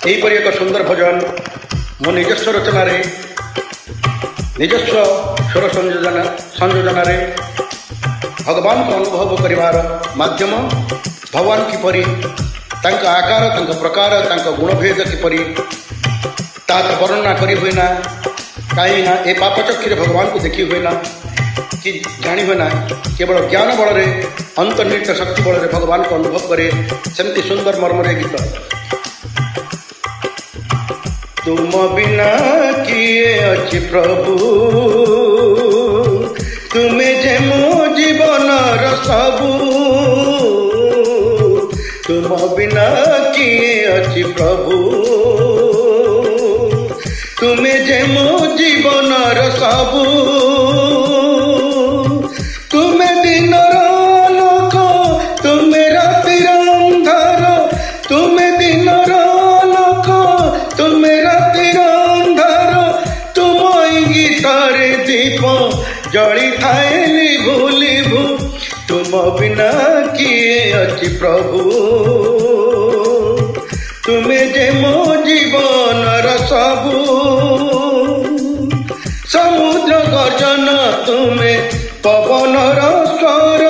यहीपरि एक सुंदर भजन मो निजस्व रचन निजस्व स्वर संयोजन भगवान को अनुभव करिवार माध्यम भगवान किपरि तांका आकार तांका प्रकार तांका गुणभेद किपरि तार वर्णना करी हुएना कहीं ना ए पाप चक्षुरे भगवान को देखी हुएना कि जानी हुएना केवल ज्ञान बल अंतर्निहित शक्ति बल भगवान को अनुभव करे सेमती सुंदर मर्मरे गीत। तुम बिना किए अच्छी प्रभु तुम्हें जे मो जीवन सबू तुम बिना किए अच्छी प्रभु तुम्हें जे मो जीवन सबू तुम्हें दिन लोक तुम्हें रातिर अंधार तुम्हें दिन लोक तुम्हें रातिर अंधार तुम गीतारे दीप जड़ी थाए लिभु लिभु तुम बिना किए अच्छी प्रभु तुम्हें जे मो जीवन सबू समुद्र गर्जन तुम्हें पवन स्वर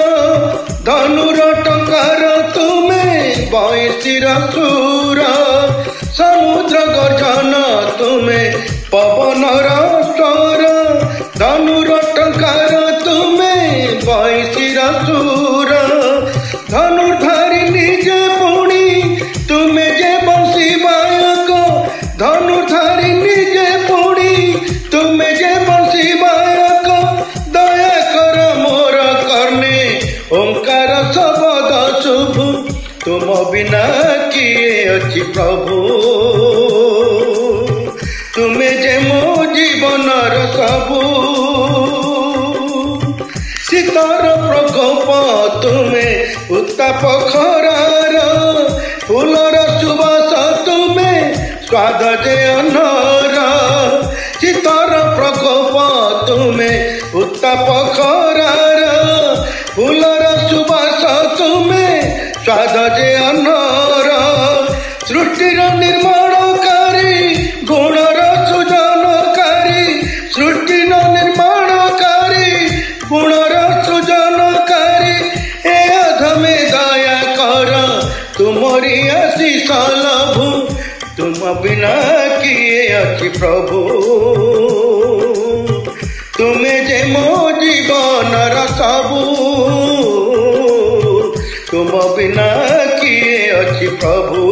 धनुर टंकार तुम्हें बंशीर सुर समुद्र गर्जन तुम्हें पवन स्वर धनुर टंकार तुम्हें बंशीर सुर धनुर्धारी निजे पुणी तुम्हें जे बंशी बायक धनुर्धारी निजे पुणी तुम्हें जे बंशी बायक दया कर मोर कर्णे ओंकार शब्द शुभ तुम बिना किए अच्छी प्रभु तुम्हें जे मो जीवन सबू शीतर प्रकोप तुम्हें उत्ताप खरार फूलर सुबास तुम्हें स्वाद जे अनर शीतर प्रकोप तुम्हें उत्ताप खरार फूलर सुबास तुम्हें स्वाद जे अनर सृष्टिर निर्माणकारी गुणर सृजनकारी सृष्टिर निर्माणकारी गुणर सृजनकारी ए अधमे दया कर तुमरी आशीष लभु तुम बिना किए अच्छी प्रभु तुम्हें जे मो जीवन सबू तुम बिना किए अच्छी प्रभु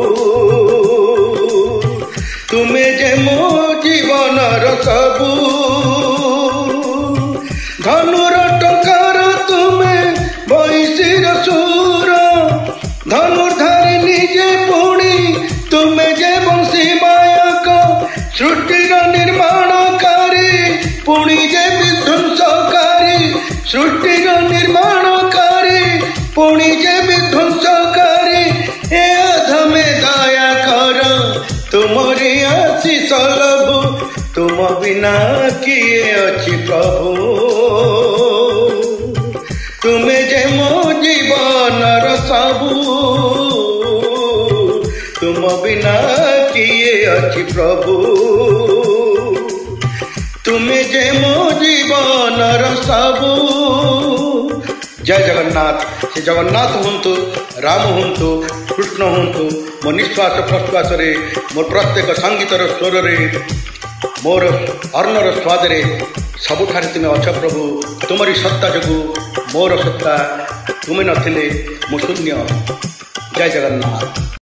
तुम्हें जे मो जीवन सबू धनुर टंकार तुम्हें बंशीर सुर धनुर्धारी निजे पुणी तुम्हें जे बंशी बायक सृष्टिर निर्माणकारी पुणी जे विध्वंसकारी सृष्टिर निर्माणकारी पुणी जे विध्वंसकारी ए अधमे दया कर तुमरी आशीष लभु तुम बिना किए अच्छी प्रभु तुम्हें जे मो जीवन सबू तुम बिना किए अच्छी प्रभु तुम्हें जे मो जीवन सबू। जय जगन्नाथ। से जगन्नाथ हूँ राम हूँ कृष्ण हूँ मो निश्वास प्रश्वास मोर प्रत्येक संगीतर स्वर मोर अर्णर स्वाद सबुठारे तुम्हें अछ प्रभु तुमरी सत्ता जो मोर सत्ता तुम्हें नथिले मु शून्य। जय जगन्नाथ।